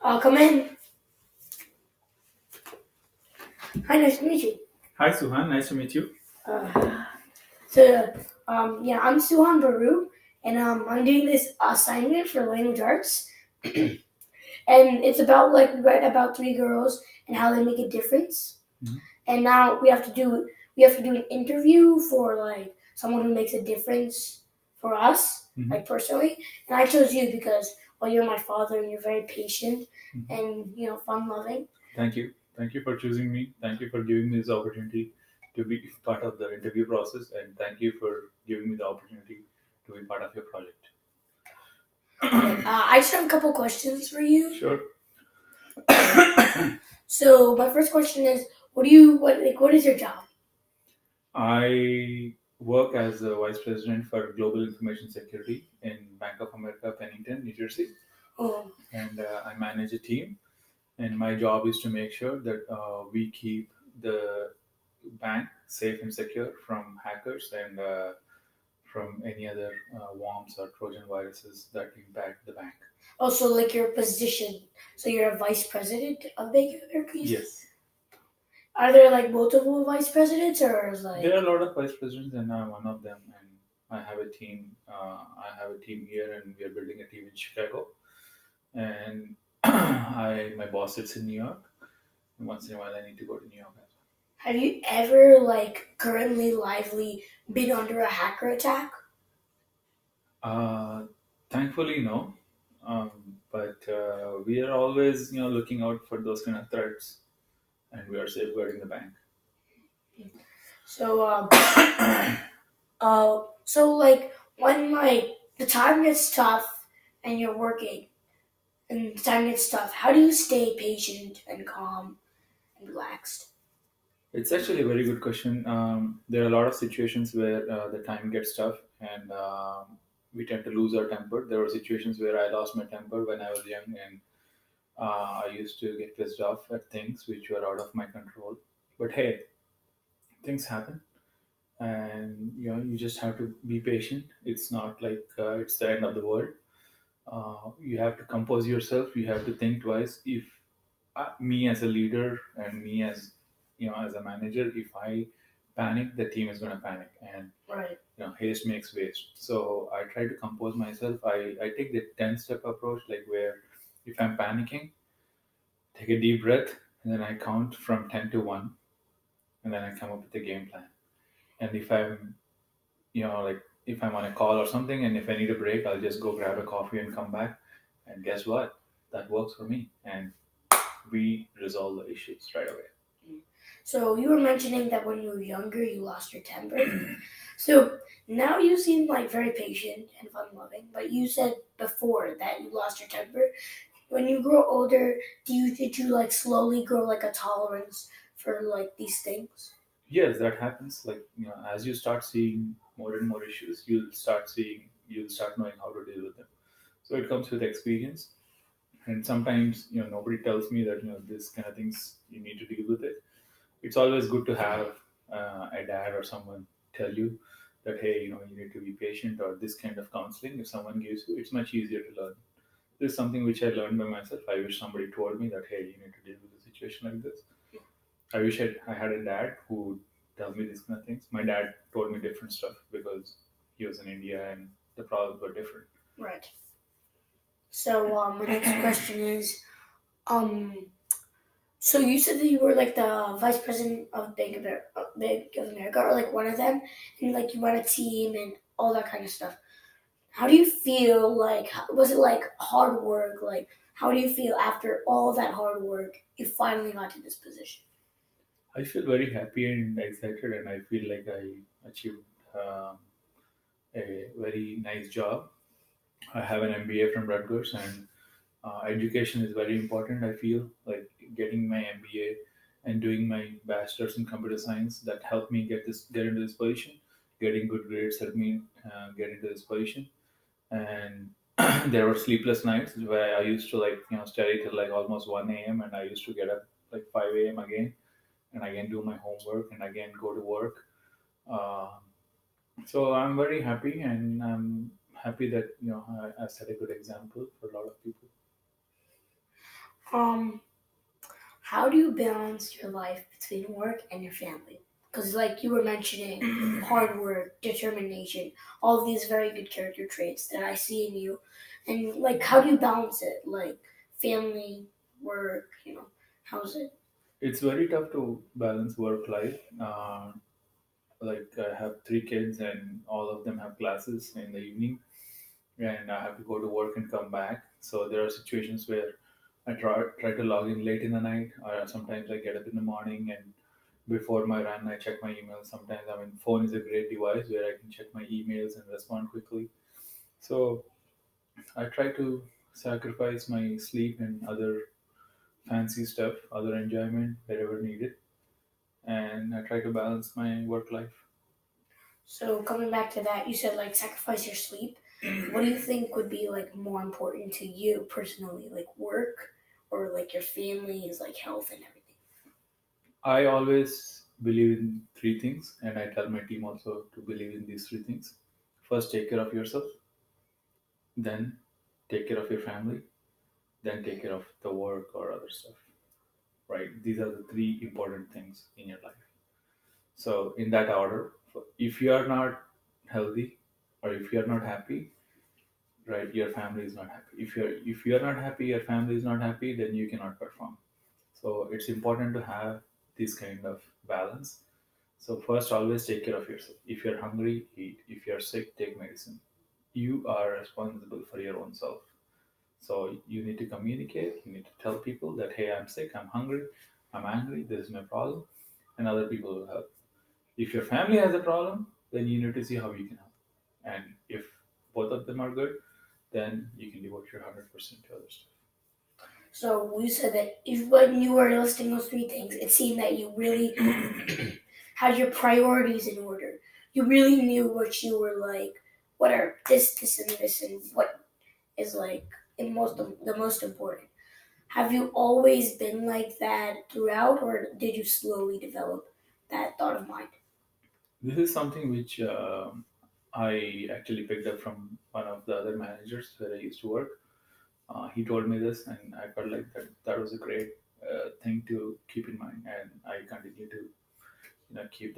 Come in. Hi, nice to meet you. Hi, Suhaan. Nice to meet you. Uh, I'm Suhaan Baru, and I'm doing this assignment for language arts, and it's about read about three girls and how they make a difference. Mhm. And now we have to do an interview for like someone who makes a difference for us, Mhm. like personally. And I chose you because well, you're my father, and you're very patient Mhm. and fun loving. Thank you. Thank you for choosing me. Thank you for giving me this opportunity to be part of the interview process, and thank you for giving me the opportunity to be part of your project. Okay, I just have a couple questions for you. Sure. So my first question is, what is your job? I work as the Vice President for Global Information Security in Bank of America, Pennington, New Jersey, Oh, and I manage a team. And my job is to make sure that we keep the bank safe and secure from hackers and from any other worms or Trojan viruses that impact the bank. so like your position. So you're a vice president of Bank of America. Yes. Are there like multiple vice presidents, or is There are like? a lot of vice presidents, and I'm one of them. And I have a team. I have a team here, and we are building a team in Chicago. And my boss sits in New York. And once in a while, I need to go to New York as Have you ever like currently lively been under a hacker attack? well. Thankfully, no. But we are always, looking out for those kind of threats, and we are safeguarding the bank. So so like when like the time gets tough and you're working and the time gets tough, how do you stay patient and calm and relaxed? It's actually a very good question. There are a lot of situations where the time gets tough and we tend to lose our temper. There were situations where I lost my temper when I was young, and I used to get pissed off at things which were out of my control. But hey, things happen, and you just have to be patient. It's not like it's the end of the world. You have to compose yourself. You have to think twice. If me as a leader and me as as a manager, if I panic, the team is going to panic, and Right. haste makes waste. So I try to compose myself. I take the 10-step approach, like where if I'm panicking, take a deep breath, and then I count from 10 to 1, and then I come up with a game plan. And if I'm like if I'm on a call or something, and if I need a break, I'll just go grab a coffee and come back, and guess what, that works for me, and we resolve the issues right away. So you were mentioning that when you were younger, you lost your temper. So now you seem like very patient and fun loving, but you said before that you lost your temper. When you grow older, did you like slowly grow like a tolerance for like these things? Yes, that happens. Like, as you start seeing more and more issues, you'll start knowing how to deal with them. So it comes with experience. And sometimes, nobody tells me that, this kind of things you need to deal with it. It's always good to have a dad or someone tell you that, hey, you need to be patient, or this kind of counseling. If someone gives you, it's much easier to learn. This is something which I learned by myself. I wish somebody told me that, hey, you need to deal with a situation like this. I wish I had a dad who would tell me these kind of things. My dad told me different stuff because he was in India and the problems were different. Right. So my next question is, um, so you said that you were like the vice president of Bank of America, or like one of them, and like you run a team and all that kind of stuff. How do you feel? Like, was it like hard work? Like, how do you feel after all that hard work? You finally got to this position. I feel very happy and excited, and I feel like I achieved a very nice job. I have an MBA from Rutgers, and education is very important. I feel like getting my MBA and doing my bachelor's in computer science that helped me get into this position. Getting good grades helped me get into this position, and there were sleepless nights where I used to like study till like almost 1 a.m., and I used to get up like 5 a.m. again, and again do my homework and again go to work. Um, so I'm very happy, and I'm happy that I set a good example for a lot of people. Um, how do you balance your life between work and your family? Because, like you were mentioning, hard work, determination, all these very good character traits that I see in you. And, like, how do you balance it? Like, family, work, how's it? It's very tough to balance work life. Like I have three kids, and all of them have classes in the evening, and I have to go to work and come back. So there are situations where I try to log in late in the night, or sometimes I get up in the morning and before my run I check my emails. Sometimes I mean phone is a great device where I can check my emails and respond quickly. So I try to sacrifice my sleep and other fancy stuff, other enjoyment wherever needed, and I try to balance my work life. So, coming back to that, you said, like, sacrifice your sleep. What do you think would be, like, more important to you personally? Like, work or, like, your family's, like, health and everything? I always believe in three things, and I tell my team also to believe in these three things. First, take care of yourself, then take care of your family, then take care of the work or other stuff. Right? These are the three important things in your life. So, in that order, if you are not healthy or if you are not happy, right, your family is not happy. If you are not happy, your family is not happy, then you cannot perform. So, it's important to have this kind of balance. So first, always take care of yourself. If you're hungry, eat. If you're sick, take medicine. You are responsible for your own self. So you need to communicate. You need to tell people that, hey, I'm sick, I'm hungry, I'm angry, this is my problem, and other people will help. If your family has a problem, then you need to see how you can help. And if both of them are good, then you can devote your 100% to other stuff. So, you said that if when you were listing those three things, it seemed that you really had your priorities in order. You really knew what you were like, what are this, and what is like the most important. Have you always been like that throughout, or did you slowly develop that thought of mind? This is something which I actually picked up from one of the other managers where I used to work. He told me this, and I felt like that was a great thing to keep in mind, and I continue to keep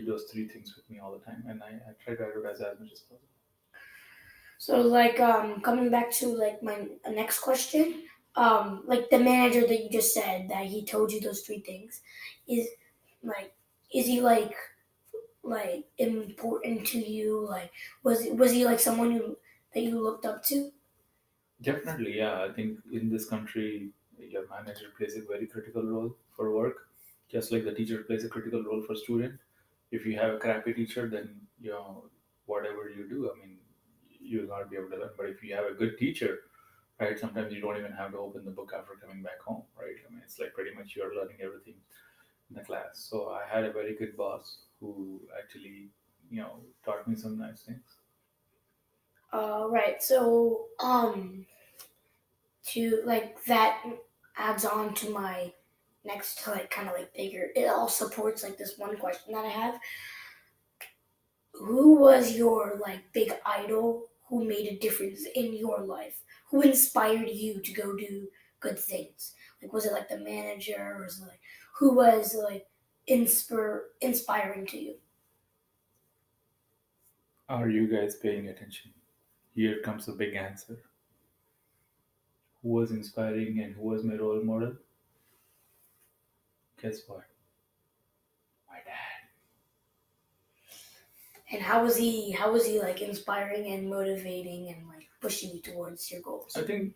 those three things with me all the time, and I try to advertise as much as possible. So, like, coming back to like my next question, like the manager that you just said that he told you those three things, is like, is he like important to you? Like, was he like someone that you looked up to? Definitely, yeah. I think in this country, your manager plays a very critical role for work, just like the teacher plays a critical role for student. If you have a crappy teacher, then whatever you do, I mean, you will not be able to learn. But if you have a good teacher, right, sometimes you don't even have to open the book after coming back home, right? I mean, it's like pretty much you're learning everything in the class. So I had a very good boss who actually, taught me some nice things. Right. So, to like that adds on to my next like kind of like bigger. It all supports like this one question that I have. Who was your like big idol who made a difference in your life? Who inspired you to go do good things? Like was it like the manager or was it like who was like inspiring to you? Are you guys paying attention? Here comes the big answer. Who was inspiring and who was my role model? Guess what? My dad. And how was he like inspiring and motivating and like pushing you towards your I goals? think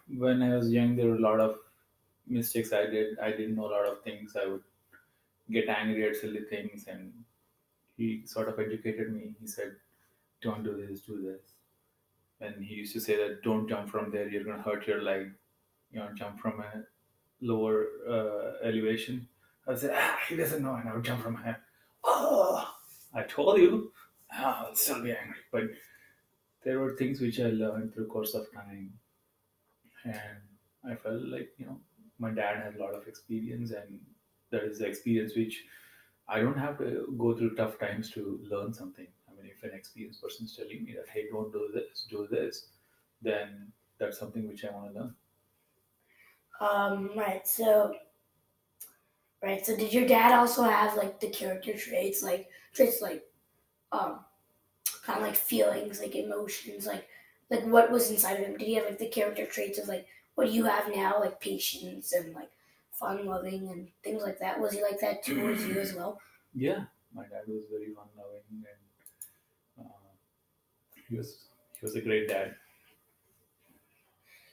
when I was young, there were a lot of mistakes I did. I didn't know a lot of things. I would get angry at silly things, and he sort of educated me. He said, "Don't do this, do this." And he used to say that, "Don't jump from there. You're gonna hurt your leg. Jump from a lower elevation." I said, he doesn't know, and I would jump from high. Oh, I told you. I'll still be angry. But there were things which I learned through course of time, and I felt like my dad has a lot of experience, and that is the experience which I don't have to go through tough times to learn something. I mean, if an experienced person is telling me that, hey, don't do this, do this, then that's something which I want to learn. Right. So did your dad also have like the character traits like um kind of like feelings, like emotions, like what was inside of him? Did he have like the character traits of like what you have now, like patience and like fun loving and things like that? Was he like that towards you as well? Yeah, my dad was very fun loving, and he was he was a great dad.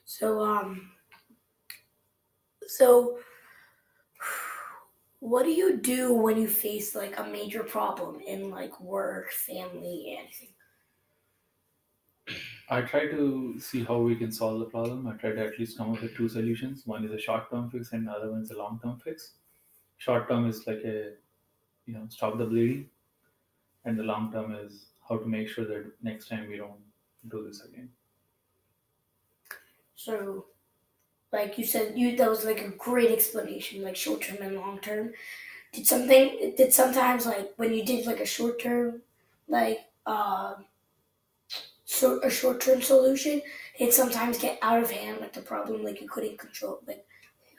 So so what do you do when you face like a major problem in like work, family, anything? I try to see how we can solve the problem. I try to at least come up with two solutions. One is a short term fix, and the other one is a long term fix. Short term is like a stop the bleeding, and the long term is how to make sure that next time we don't do this again. So like you said, you that was like a great explanation, like short term and long term. Did sometimes like when you did like a short term like so a short term solution, it sometimes get out of hand, like the problem like you couldn't control, like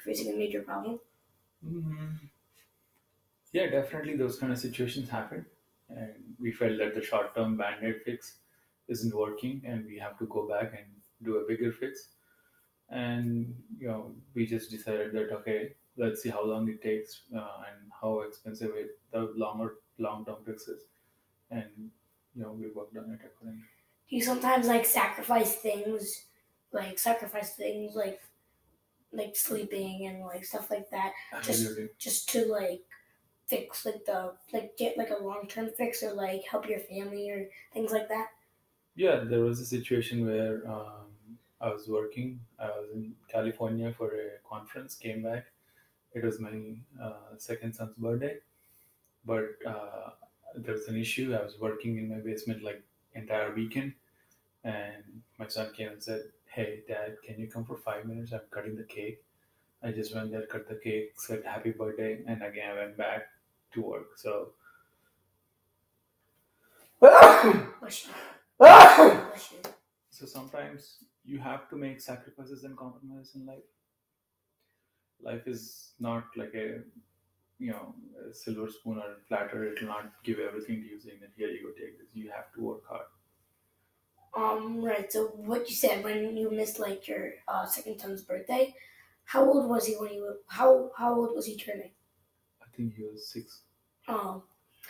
facing a major problem. Mm, yeah, definitely those kind of situations happen, and we felt that the short term band aid fix isn't working, and we have to go back and do a bigger fix. And we just decided that okay, let's see how long it takes and how expensive the longer long term fix is, and we worked on it accordingly. Do you sometimes like sacrifice things like sleeping and like stuff like that, just Absolutely. just to like fix like the like get like a long term fix or like help your family or things like that? Yeah, there was a situation where I was working. I was in California for a conference. Came back. It was my second son's birthday, but there was an issue. I was working in my basement like entire weekend, and my son came and said, "Hey, Dad, can you come for 5 minutes? I'm cutting the cake." I just went there, cut the cake, said happy birthday, and again I went back to work. So Bless you. Bless you. so sometimes you have to make sacrifices and compromises in life. Life is not like a silver spoon or a platter. It will not give everything to you saying that here you go, take this. You have to work hard. Right. So what you said when you missed like your second son's birthday, how old was he when you how old was he turning? I think he was 6. Um,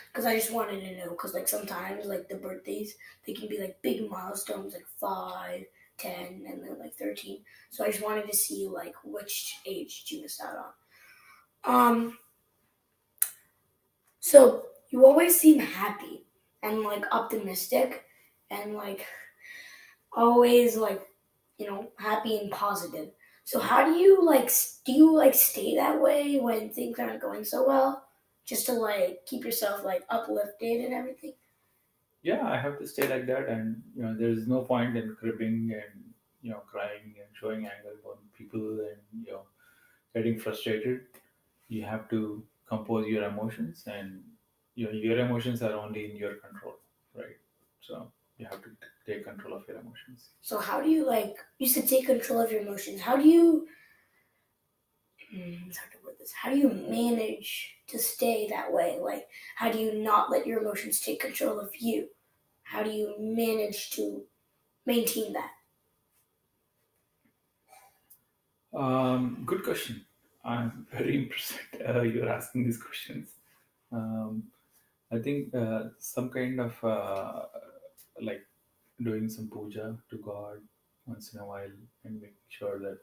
because I just wanted to know because like sometimes like the birthdays they can be like big milestones like 5, 10, and then like 13. So I just wanted to see like which age did you miss out on. Um, so you always seem happy and like optimistic and like always like happy and positive. So how do you like do you like stay that way when things aren't going so well, just to like keep yourself like uplifted and everything? Yeah, I have to stay like that, and there's no point in cribbing and crying and showing anger on people and getting frustrated. You have to compose your emotions, and your emotions are only in your control, right? So you have to take control of your emotions. So how do you like you said take control of your emotions? How do you it's hard to word this. How do you manage to stay that way? Like how do you not let your emotions take control of you? How do you manage to maintain that? Good question. I'm very impressed you're asking these questions. Um, I think some kind of like doing some puja to God once in a while and making sure that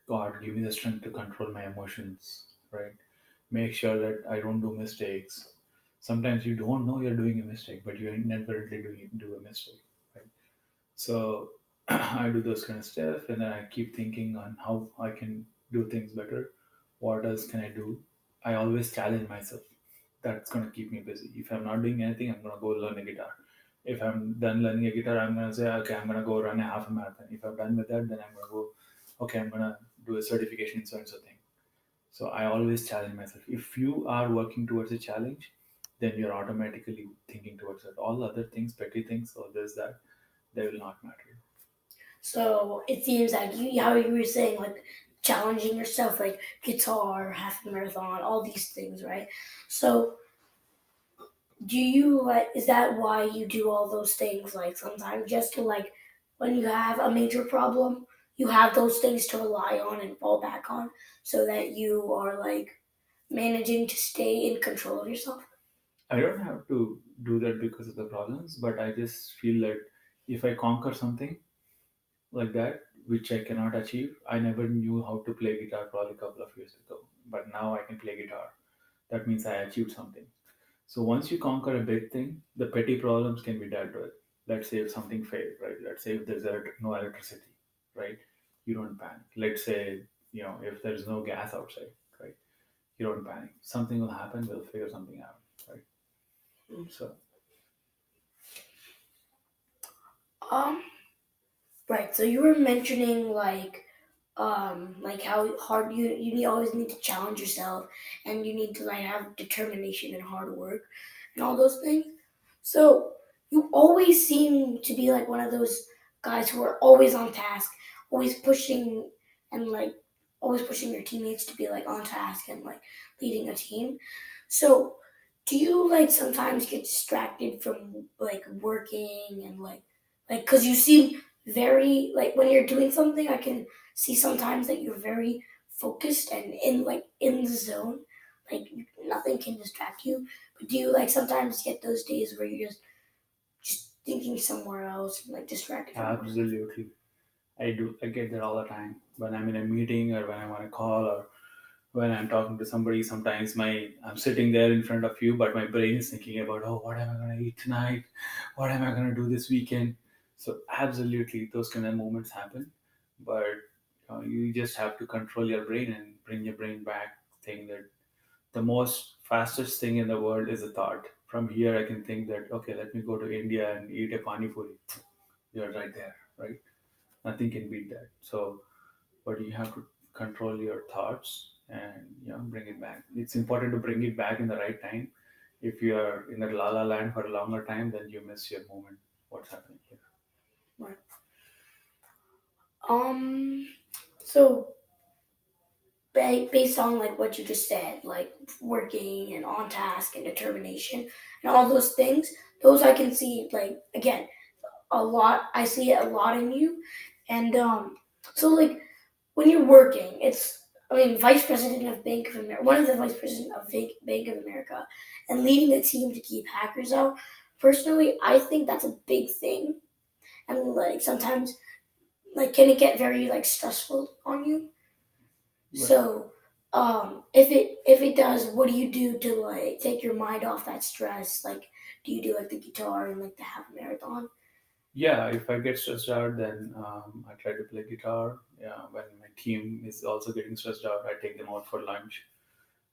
God give me the strength to control my emotions, right? Make sure that I don't do mistakes. Sometimes you don't know you're doing a mistake, but you inadvertently do a mistake, right? So I do those kind of stuff, and then I keep thinking on how I can do things better. What else can I do? I always challenge myself. That's gonna keep me busy. If I'm not doing anything, I'm gonna go learn a guitar. If I'm done learning a guitar, I'm gonna say, okay, I'm gonna go run a half a marathon. If I'm done with that, then I'm gonna go, okay, I'm gonna do a certification in so and so thing. So I always challenge myself. If you are working towards a challenge, then you're automatically thinking towards it. All other things, petty things, or this that, they will not matter. So it seems like you, how you were saying, like challenging yourself, like guitar, half marathon, all these things, right? So do you like, is that why you do all those things, like sometimes just to like when you have a major problem, you have those things to rely on and fall back on so that you are like managing to stay in control of yourself? I don't have to do that because of the problems, but I just feel that if I conquer something like that, which I cannot achieve, I never knew how to play guitar probably a couple of years ago, but now I can play guitar. That means I achieved something. So once you conquer a big thing, the petty problems can be dealt with. Let's say if something failed, right? Let's say if there's no electricity, right? You don't panic. Let's say, if there's no gas outside, right? You don't panic. Something will happen. We'll figure something out, right? So Um, right. So you were mentioning like how hard always need to challenge yourself, and you need to like have determination and hard work and all those things. So you always seem to be like one of those guys who are always on task, always pushing and like always pushing your teammates to be like on task and like leading a team. So do you like sometimes get distracted from like working and like because you seem very like when you're doing something, I can see sometimes that you're very focused and in the zone, like nothing can distract you. But do you like sometimes get those days where you're just thinking somewhere else and like distracted from work? absolutely, I do. I get that all the time when I'm in a meeting or when I'm on a call or when I'm talking to somebody. Sometimes I'm sitting there in front of you, but my brain is thinking about, oh, what am I gonna eat tonight? What am I gonna do this weekend? So absolutely, those kind of moments happen, but you just have to control your brain and bring your brain back. Think that the most fastest thing in the world is a thought. From here, I can think that okay, let me go to India and eat a pani puri. You're right there, right? Nothing can beat that. So but you have to control your thoughts and bring it back. It's important to bring it back in the right time. If you are in a la la land for a longer time, then you miss your moment. What's happening here? Right. Um. So based on like what you just said, like working and on task and determination and all those things, those I can see like again a lot. I see it a lot in you, and so like when you're working, it's I mean vice president of Bank of America, one of the vice president of Bank of America, and leading a team to keep hackers out. Personally, I think that's a big thing, and like sometimes like can it get very like stressful on you? Right. So, if it does, what do you do to like take your mind off that stress? Like, do you do like the guitar and like the half marathon? Yeah, if I get stressed out, then I try to play guitar. Yeah, when my team is also getting stressed out, I take them out for lunch,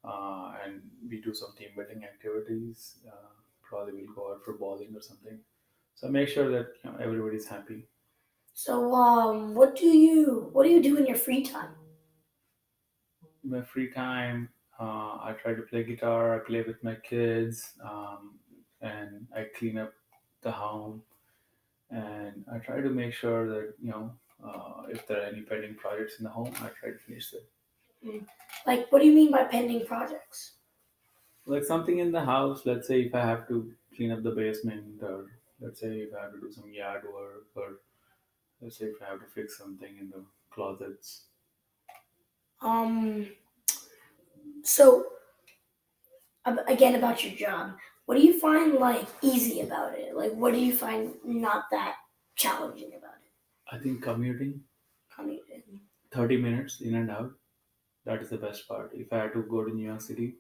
and we do some team building activities. Probably we'll go out for bowling or something. So I make sure that everybody's happy. So, what do you do in your free time? In my free time, I try to play guitar. I play with my kids, and I clean up the home. And I try to make sure that if there are any pending projects in the home, I try to finish them. Mm. Like, what do you mean by pending projects? Like something in the house. Let's say if I have to clean up the basement, or let's say if I have to do some yard work, or let's say if I have to fix something in the closets. Um, so again about your job, what do you find like easy about it? Like, what do you find not that challenging about it? I think commuting Coming 30 minutes in and out. That is the best part. If I had to go to New York City,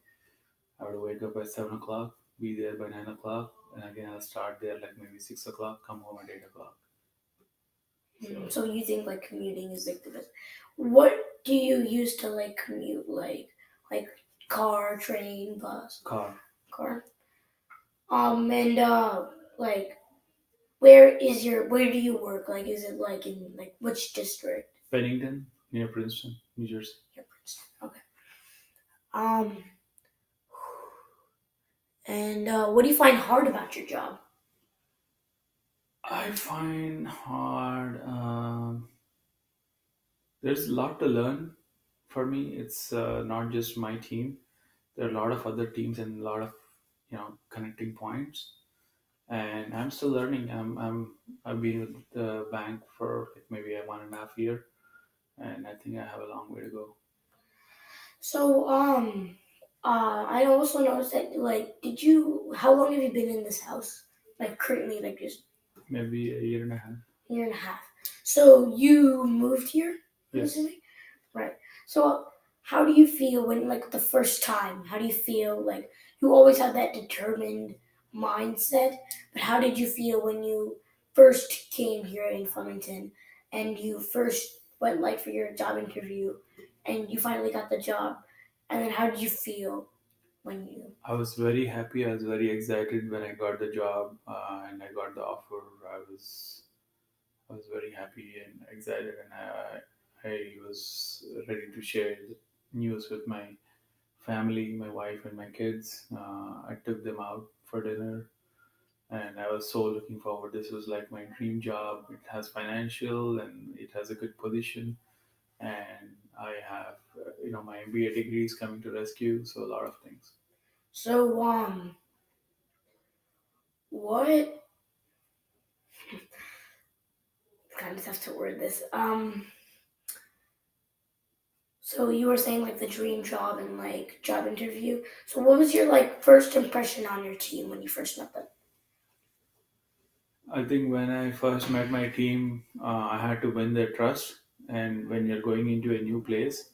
I would wake up at 7 o'clock, be there by 9 o'clock, and again I'll start there like maybe 6 o'clock, come home at 8 o'clock. So So you think like commuting is like the best? What do you use to like commute? Like car, train, bus, car, car. And like where do you work? Like is it like in like which district? Pennington near Princeton, New Jersey. Yeah, Princeton. Okay. Um, and what do you find hard about your job? I find hard. There's a lot to learn. for me, it's not just my team. There are a lot of other teams and a lot of connecting points. And I'm still learning. I've been with the bank for like maybe a 1.5 year, and I think I have a long way to go. So, I also noticed that, like, how long have you been in this house? Like, currently, like, just Maybe a year and a half. year and a half. So, you moved here, I'm Yes. assuming? Right. So, how do you feel when, like, the first time? How do you feel, like, you always had that determined mindset, but how did you feel when you first came here in Flemington and you first went, like, for your job interview and you finally got the job? And then how did you feel when you? I was very happy. I was very excited when I got the job and I got the offer. I was very happy and excited, and I was ready to share the news with my family, my wife, and my kids. I took them out for dinner, and I was so looking forward. This was like my dream job. It has financial, and it has a good position, and I have my MBA degree is coming to rescue. So a lot of things. So, what? Kind of tough to word this. So you were saying like the dream job and like job interview. So what was your like first impression on your team when you first met them? I think when I first met my team, I had to win their trust. And when you're going into a new place,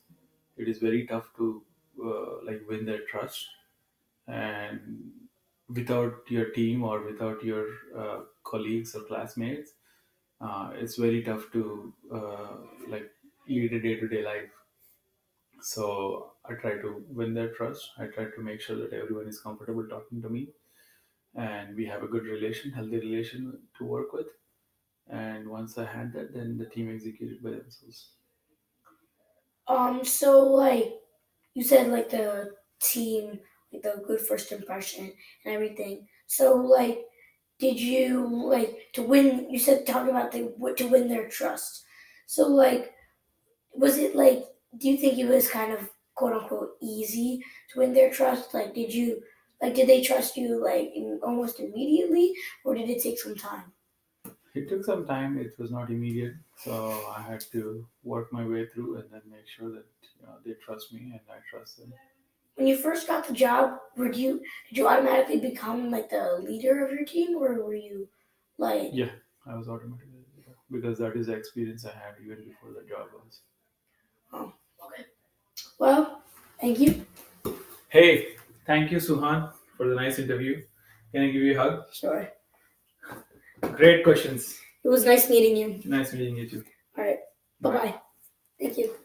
it is very tough to like win their trust. And without your team or without your colleagues or classmates, it's very tough to like lead a day-to-day life. So I try to win their trust. I try to make sure that everyone is comfortable talking to me, and we have a good relation, healthy relation to work with. And once I had that, then the team executed by themselves. So like you said like the team, like the good first impression and everything. So like did you like to win you said talking about the to win their trust. So like was it like do you think it was kind of quote unquote easy to win their trust? Like did they trust you like almost immediately or did it take some time? It took some time. It was not immediate, so I had to work my way through and then make sure that they trust me and I trust them. When you first got the job, did you automatically become like the leader of your team or were you like Yeah, I was automatically because that is the experience I had even before the job was. oh okay. Well, thank you. Hey, thank you, Suhan, for the nice interview. Can I give you a hug? Sure. Great questions. It was nice meeting you. Nice meeting you too. All right. Bye Bye. bye. Thank you.